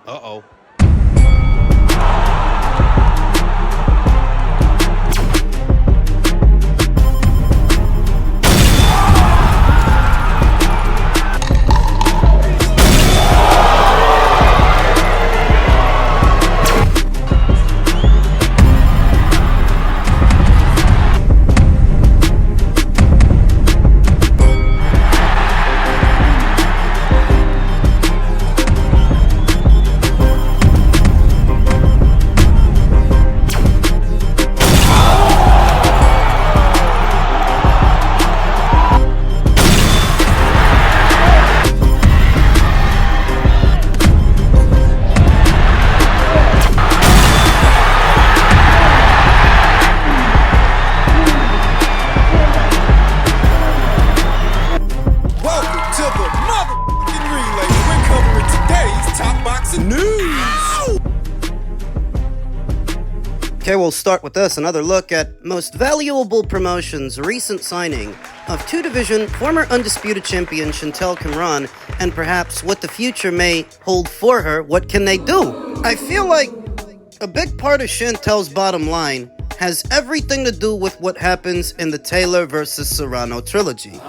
Uh-oh. Okay, we'll start with this. Another look at most valuable promotions. Recent signing of two-division former undisputed champion Chantelle Cameron, and perhaps what the future may hold for her. What can they do? I feel like a big part of Chantelle's bottom line has everything to do with what happens in the Taylor versus Serrano trilogy.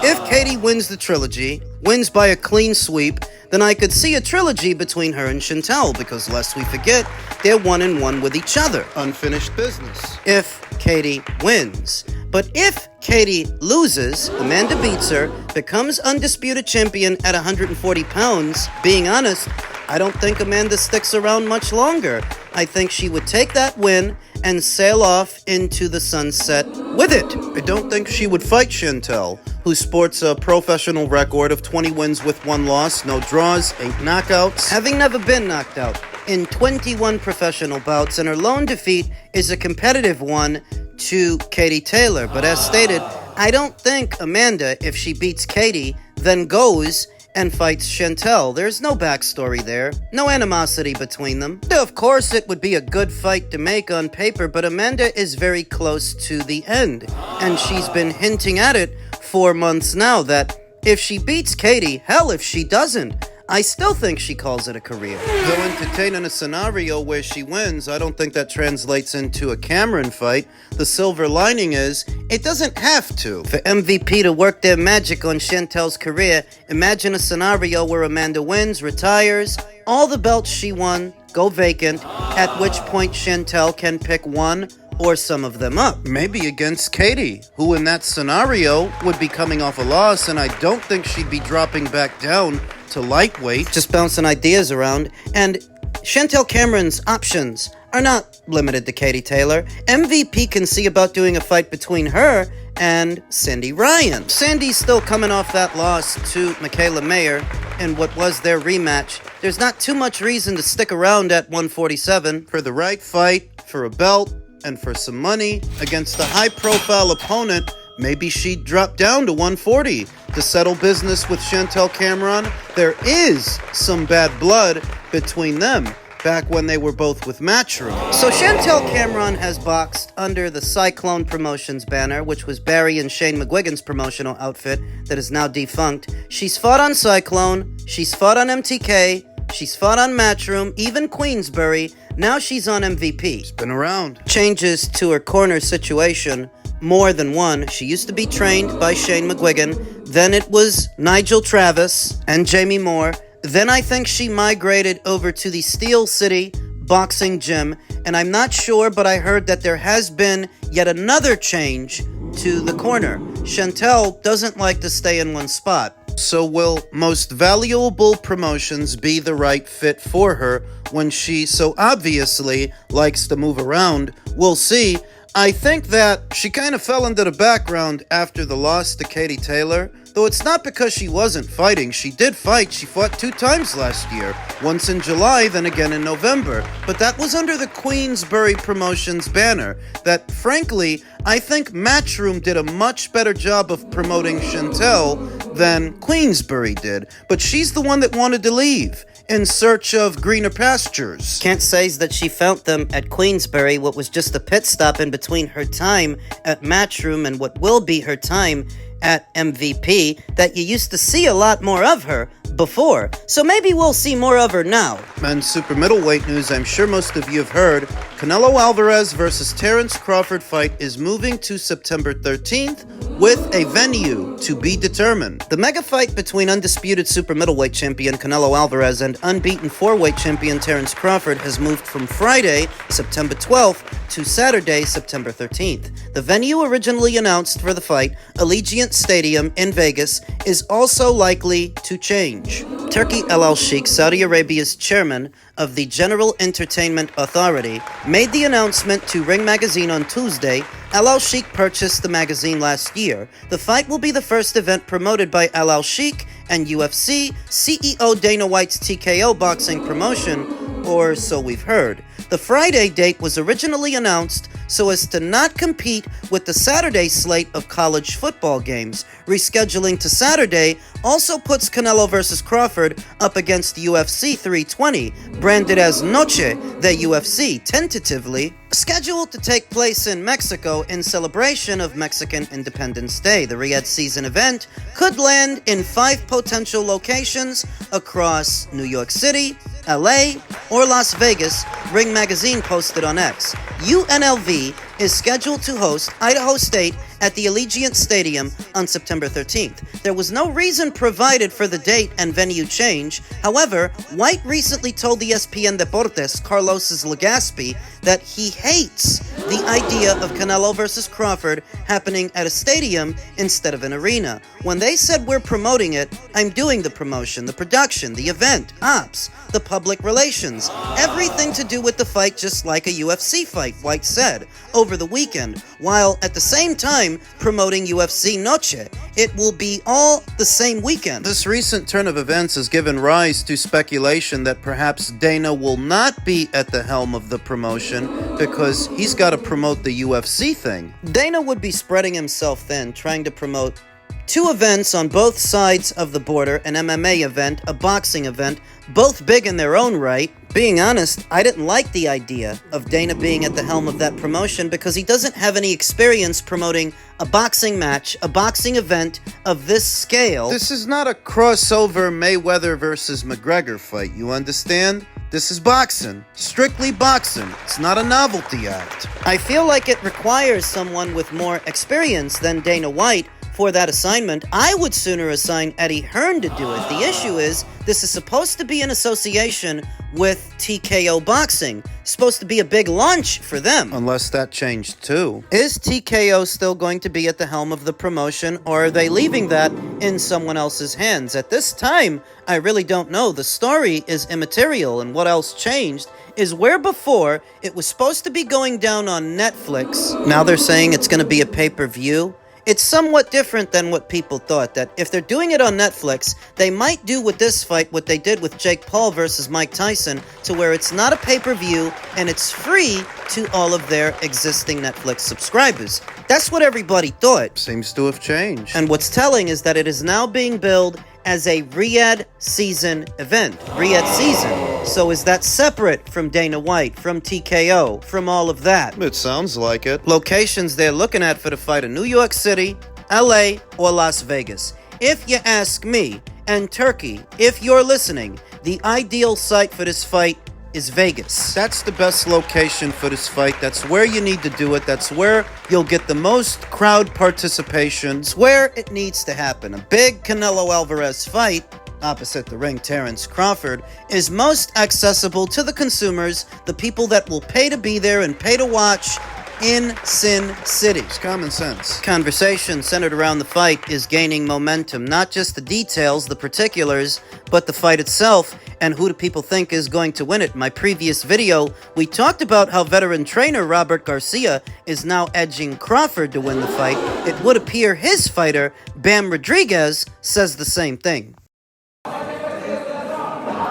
If Katie wins the trilogy, wins by a clean sweep, then I could see a trilogy between her and Chantelle, because lest we forget, they're 1-1 with each other. Unfinished business. If Katie wins. But if Katie loses, Amanda beats her, becomes undisputed champion at 140 pounds, being honest, I don't think Amanda sticks around much longer. I think she would take that win and sail off into the sunset with it. I don't think she would fight Chantelle, who sports a professional record of 20 wins with 1 loss, no draws, 8 knockouts, having never been knocked out in 21 professional bouts, and her lone defeat is a competitive one to Katie Taylor. But as stated, I don't think Amanda, if she beats Katie, then goes and fights Chantelle. There's no backstory there, no animosity between them. Of course, it would be a good fight to make on paper, but Amanda is very close to the end, and she's been hinting at it 4 months now that if she beats Katie, hell, if she doesn't, I still think she calls it a career. Though entertaining a scenario where she wins, I don't think that translates into a Cameron fight. The silver lining is, it doesn't have to. For MVP to work their magic on Chantelle's career, imagine a scenario where Amanda wins, retires, all the belts she won go vacant, at which point Chantelle can pick one or some of them up. Maybe against Katie, who in that scenario would be coming off a loss, and I don't think she'd be dropping back down to lightweight. Just bouncing ideas around. And Chantelle Cameron's options are not limited to Katie Taylor. MVP can see about doing a fight between her and Sandy Ryan. Sandy's still coming off that loss to Michaela Mayer in what was their rematch. There's not too much reason to stick around at 147. For the right fight, for a belt, and for some money against a high-profile opponent, maybe she'd drop down to 140 to settle business with Chantelle Cameron. There is some bad blood between them back when they were both with Matchroom. So Chantelle Cameron has boxed under the Cyclone Promotions banner, which was Barry and Shane McGuigan's promotional outfit that is now defunct. She's fought on Cyclone, she's fought on MTK, she's fought on Matchroom, even Queensbury. Now she's on MVP. She's been around. Changes to her corner situation, more than one. She used to be trained by Shane McGuigan. Then it was Nigel Travis and Jamie Moore. Then I think she migrated over to the Steel City Boxing Gym. And I'm not sure, but I heard that there has been yet another change to the corner. Chantelle doesn't like to stay in one spot. So will most valuable promotions be the right fit for her when she so obviously likes to move around? We'll see. I think that she kind of fell into the background after the loss to Katie Taylor. Though it's not because she wasn't fighting. She did fight. She fought 2 times last year. Once in July, then again in November. But that was under the Queensbury Promotions banner. That, frankly, I think Matchroom did a much better job of promoting Chantelle than Queensbury did. But she's the one that wanted to leave in search of greener pastures. Can't say that she found them at Queensbury, what was just a pit stop in between her time at Matchroom and what will be her time at MVP that you used to see a lot more of her before, so maybe we'll see more of her now. Men's super middleweight news, I'm sure most of you have heard. Canelo Alvarez versus Terence Crawford fight is moving to September 13th with a venue to be determined. The mega fight between undisputed super middleweight champion Canelo Alvarez and unbeaten four-weight champion Terence Crawford has moved from Friday, September 12th to Saturday, September 13th. The venue originally announced for the fight, Allegiant Stadium in Vegas, is also likely to change. Turki Al Sheikh, Saudi Arabia's chairman of the General Entertainment Authority, made the announcement to Ring Magazine on Tuesday. Al Sheikh purchased the magazine last year. The fight will be the first event promoted by Al Sheikh and UFC CEO Dana White's TKO boxing promotion, or so we've heard. The Friday date was originally announced so as to not compete with the Saturday slate of college football games. Rescheduling to Saturday also puts Canelo vs. Crawford up against UFC 320, branded as Noche de UFC, tentatively scheduled to take place in Mexico in celebration of Mexican Independence Day. The Riyadh season event could land in 5 potential locations across New York City, LA, or Las Vegas, Ring Magazine posted on X. UNLV is scheduled to host Idaho State at the Allegiant Stadium on September 13th. There was no reason provided for the date and venue change. However, White recently told ESPN Deportes' Carlos Legaspi that he hates the idea of Canelo versus Crawford happening at a stadium instead of an arena. When they said we're promoting it, I'm doing the promotion, the production, the event, ops, the public relations, everything to do with the fight, just like a UFC fight, White said over the weekend, while at the same time promoting UFC Noche. It will be all the same weekend. This recent turn of events has given rise to speculation that perhaps Dana will not be at the helm of the promotion because he's got to promote the UFC thing. Dana would be spreading himself thin, trying to promote 2 events on both sides of the border, an MMA event, a boxing event, both big in their own right. Being honest, I didn't like the idea of Dana being at the helm of that promotion because he doesn't have any experience promoting a boxing match, a boxing event of this scale. This is not a crossover Mayweather versus McGregor fight, you understand? This is boxing. Strictly boxing. It's not a novelty act. I feel like it requires someone with more experience than Dana White for that assignment. I would sooner assign Eddie Hearn to do it. The issue is, this is supposed to be in association with TKO Boxing. Supposed to be a big launch for them. Unless that changed too. Is TKO still going to be at the helm of the promotion, or are they leaving that in someone else's hands? At this time, I really don't know. The story is immaterial, and what else changed is where before it was supposed to be going down on Netflix, now they're saying it's going to be a pay-per-view. It's somewhat different than what people thought, that if they're doing it on Netflix, they might do with this fight what they did with Jake Paul versus Mike Tyson, to where it's not a pay-per-view and it's free to all of their existing Netflix subscribers. That's what everybody thought. Seems to have changed. And what's telling is that it is now being billed as a Riyadh season event. Riyadh season. So is that separate from Dana White, from TKO, from all of that? It sounds like it. Locations they're looking at for the fight in New York City, LA, or Las Vegas. If you ask me, and Turkey, if you're listening, the ideal site for this fight is Vegas. That's the best location for this fight. That's where you need to do it. That's where you'll get the most crowd participation. It's where it needs to happen. A big Canelo Alvarez fight, opposite the ring Terence Crawford, is most accessible to the consumers, the people that will pay to be there and pay to watch in Sin City. It's common sense. Conversation centered around the fight is gaining momentum. Not just the details, the particulars, but the fight itself and who do people think is going to win it. In my previous video, we talked about how veteran trainer Robert Garcia is now edging Crawford to win the fight. It would appear his fighter, Bam Rodriguez, says the same thing.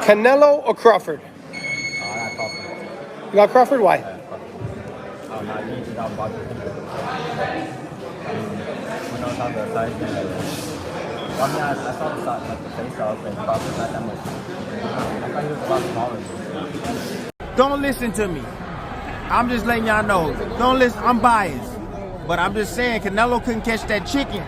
Canelo or Crawford? I got Crawford. You got Crawford? Why? I need to talk about it. When I was on the side, I mean, I saw the side, like the face off, and Crawford's not that much. I thought he was a lot smaller. Don't listen to me. I'm just letting y'all know. Don't listen. I'm biased. But I'm just saying, Canelo couldn't catch that chicken.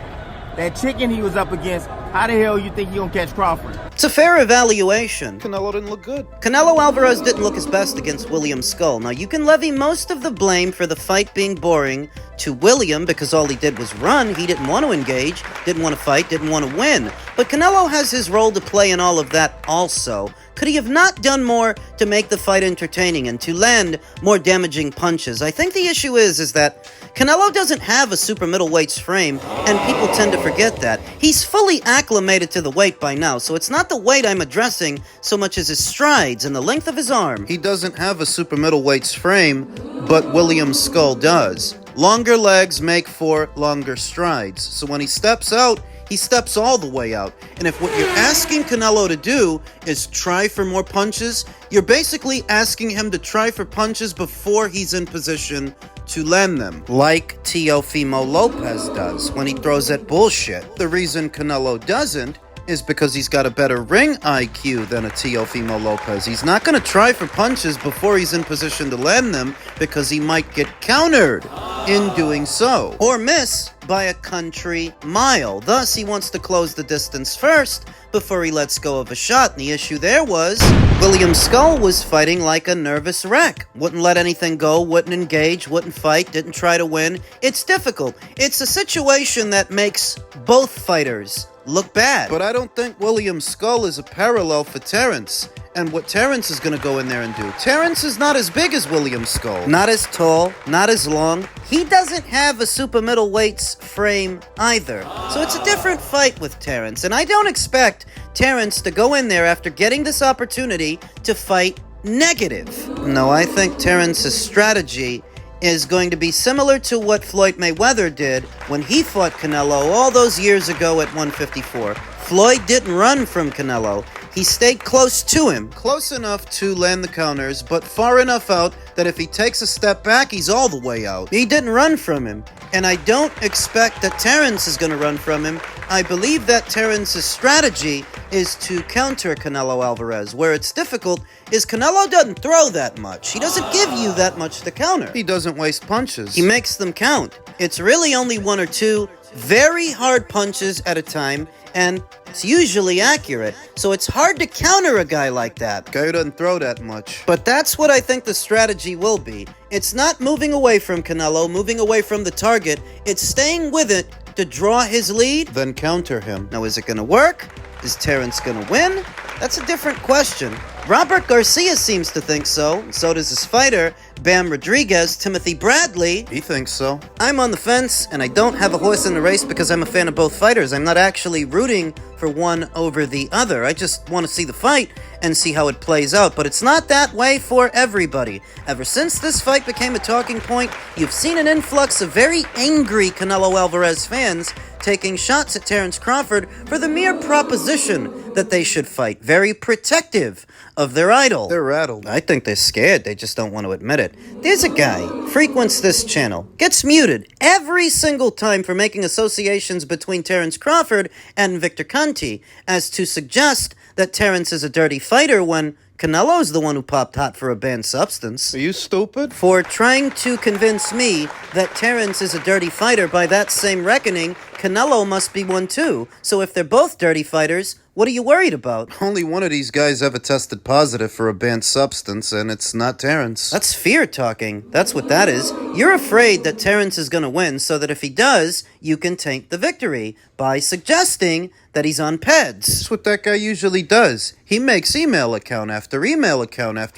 That chicken he was up against, how the hell you think he gonna catch Crawford? It's a fair evaluation. Canelo didn't look good. Canelo Alvarez didn't look his best against William Skull. Now, you can levy most of the blame for the fight being boring to William because all he did was run. He didn't want to engage, didn't want to fight, didn't want to win. But Canelo has his role to play in all of that also. Could he have not done more to make the fight entertaining and to land more damaging punches? I think the issue is that Canelo doesn't have a super middleweight's frame, and people tend to forget that. He's fully acclimated to the weight by now, so it's not the weight I'm addressing so much as his strides and the length of his arm. He doesn't have a super middleweight's frame, but William Skull does. Longer legs make for longer strides, so when he steps out, he steps all the way out. And if what you're asking Canelo to do is try for more punches, you're basically asking him to try for punches before he's in position to land them. Like Teofimo Lopez does when he throws that bullshit. The reason Canelo doesn't is because he's got a better ring IQ than a Teofimo Lopez. He's not going to try for punches before he's in position to land them because he might get countered in doing so. Or miss by a country mile. Thus, he wants to close the distance first before he lets go of a shot. And the issue there was William Skull was fighting like a nervous wreck. Wouldn't let anything go, wouldn't engage, wouldn't fight, didn't try to win. It's difficult. It's a situation that makes both fighters look bad. But I don't think William Skull is a parallel for Terrence. And what Terrence is going to go in there and do. Terrence is not as big as William Skull. Not as tall, not as long. He doesn't have a super middleweight's frame either. So it's a different fight with Terrence. And I don't expect Terrence to go in there after getting this opportunity to fight negative. No, I think Terrence's strategy is going to be similar to what Floyd Mayweather did when he fought Canelo all those years ago at 154. Floyd didn't run from Canelo. He stayed close to him. Close enough to land the counters, but far enough out that if he takes a step back, he's all the way out. He didn't run from him. And I don't expect that Terrence is going to run from him. I believe that Terrence's strategy is to counter Canelo Alvarez. Where it's difficult is Canelo doesn't throw that much. He doesn't give you that much to counter. He doesn't waste punches. He makes them count. It's really only one or two very hard punches at a time, and it's usually accurate. So it's hard to counter a guy like that. Guy who doesn't throw that much. But that's what I think the strategy will be. It's not moving away from Canelo, moving away from the target. It's staying with it to draw his lead. Then counter him. Now, is it going to work? Is Terrence going to win? That's a different question. Robert Garcia seems to think so, and so does his fighter, Bam Rodriguez, Timothy Bradley. He thinks so. I'm on the fence, and I don't have a horse in the race because I'm a fan of both fighters. I'm not actually rooting for one over the other. I just want to see the fight and see how it plays out. But it's not that way for everybody. Ever since this fight became a talking point, you've seen an influx of very angry Canelo Alvarez fans taking shots at Terence Crawford for the mere proposition that they should fight. Very protective of their idol. They're rattled. I think they're scared. They just don't want to admit it. There's a guy, frequents this channel, gets muted every single time for making associations between Terence Crawford and Victor Conti as to suggest that Terence is a dirty fighter when Canelo's the one who popped hot for a banned substance. Are you stupid? For trying to convince me that Terence is a dirty fighter, by that same reckoning, Canelo must be one too. So if they're both dirty fighters, what are you worried about? Only one of these guys ever tested positive for a banned substance, and it's not Terrence. That's fear talking. That's what that is. You're afraid that Terrence is going to win so that if he does, you can taint the victory by suggesting that he's on PEDs. That's what that guy usually does. He makes email account after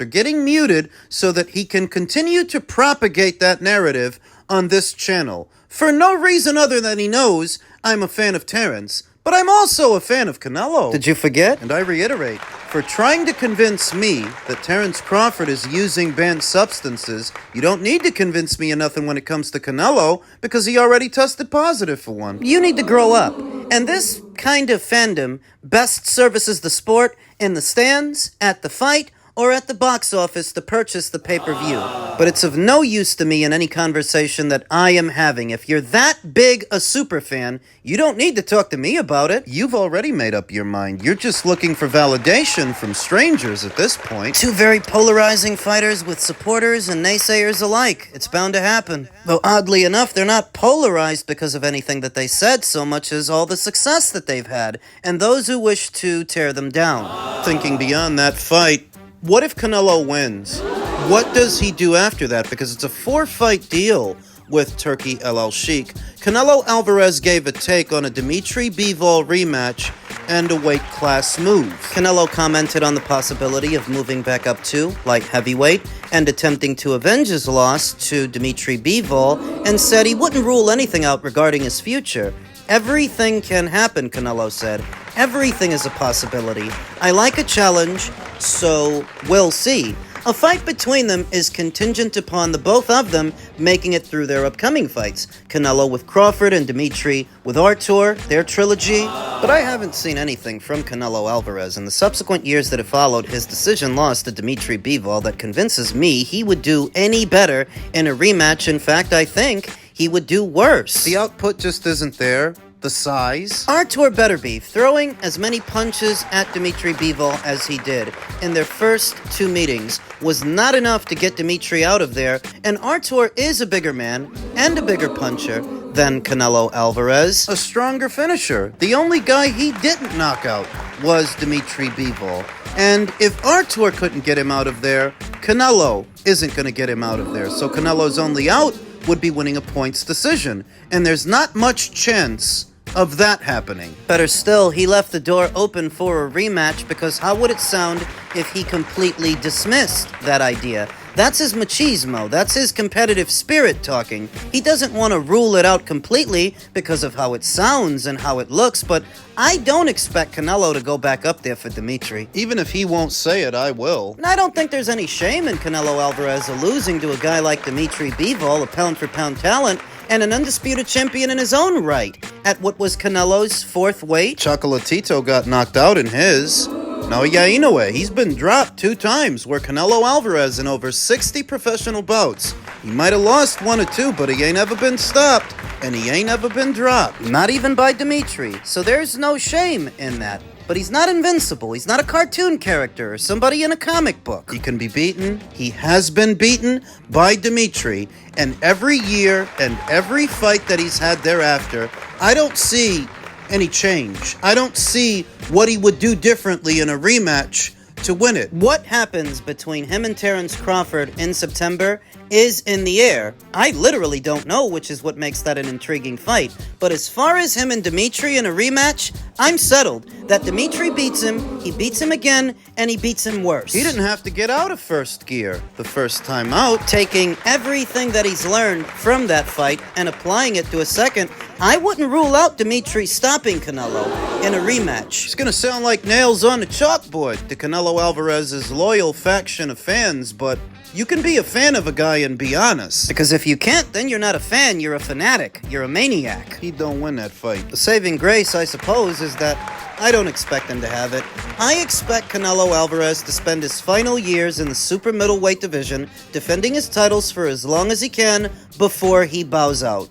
getting muted so that he can continue to propagate that narrative on this channel. For no reason other than he knows I'm a fan of Terrence. But I'm also a fan of Canelo. Did you forget? And I reiterate, for trying to convince me that Terence Crawford is using banned substances, you don't need to convince me of nothing when it comes to Canelo, because he already tested positive for one. You need to grow up. And this kind of fandom best services the sport in the stands, at the fight, or at the box office to purchase the pay-per-view. But it's of no use to me in any conversation that I am having. If you're that big a superfan, you don't need to talk to me about it. You've already made up your mind. You're just looking for validation from strangers at this point. Two very polarizing fighters with supporters and naysayers alike. It's bound to happen. Though oddly enough, they're not polarized because of anything that they said so much as all the success that they've had, and those who wish to tear them down. Thinking beyond that fight, what if Canelo wins? What does he do after that? Because it's a 4-fight deal with Turki El Sheikh. Canelo Alvarez gave a take on a Dimitri Bivol rematch and a weight class move. Canelo commented on the possibility of moving back up to light heavyweight and attempting to avenge his loss to Dimitri Bivol, and said he wouldn't rule anything out regarding his future. Everything can happen, Canelo said. Everything is a possibility. I like a challenge, so we'll see. A fight between them is contingent upon the both of them making it through their upcoming fights. Canelo with Crawford and Dimitri with Artur, their trilogy. But I haven't seen anything from Canelo Alvarez in the subsequent years that have followed his decision loss to Dimitri Bivol that convinces me he would do any better in a rematch. In fact, I think he would do worse. The output just isn't there. The size. Artur better be throwing as many punches at Dimitri Bivol as he did in their first 2 meetings was not enough to get Dimitri out of there, and Artur is a bigger man and a bigger puncher than Canelo Alvarez. A stronger finisher. The only guy he didn't knock out was Dimitri Bivol. And if Artur couldn't get him out of there, Canelo isn't going to get him out of there. So Canelo's only out would be winning a points decision. And there's not much chance of that happening. Better still, he left the door open for a rematch, because how would it sound if he completely dismissed that idea? That's his machismo. That's his competitive spirit talking. He doesn't want to rule it out completely because of how it sounds and how it looks, but I don't expect Canelo to go back up there for Dimitri. Even if he won't say it, I will. And I don't think there's any shame in Canelo Alvarez losing to a guy like Dimitri Bivol, a pound-for-pound talent, and an undisputed champion in his own right, at what was Canelo's 4th weight. Chocolatito got knocked out in his. Naoya Inoue, he's been dropped 2 times, where Canelo Alvarez in over 60 professional bouts. He might have lost 1 or 2, but he ain't ever been stopped, and he ain't ever been dropped. Not even by Dimitri, so there's no shame in that. But he's not invincible. He's not a cartoon character or somebody in a comic book. He can be beaten. He has been beaten by Dimitri, and every year and every fight that he's had thereafter, I don't see any change. I don't see what he would do differently in a rematch to win it. What happens between him and Terence Crawford in September is in the air. I literally don't know, which is what makes that an intriguing fight. But as far as him and Dimitri in a rematch, I'm settled that Dimitri beats him, he beats him again, and he beats him worse. He didn't have to get out of first gear the first time out. Taking everything that he's learned from that fight and applying it to a second, I wouldn't rule out Dimitri stopping Canelo in a rematch. It's gonna sound like nails on a chalkboard to Canelo Alvarez's loyal faction of fans, but you can be a fan of a guy and be honest. Because if you can't, then you're not a fan, you're a fanatic, you're a maniac. He don't win that fight. The saving grace, I suppose, is that I don't expect him to have it. I expect Canelo Alvarez to spend his final years in the super middleweight division, defending his titles for as long as he can before he bows out.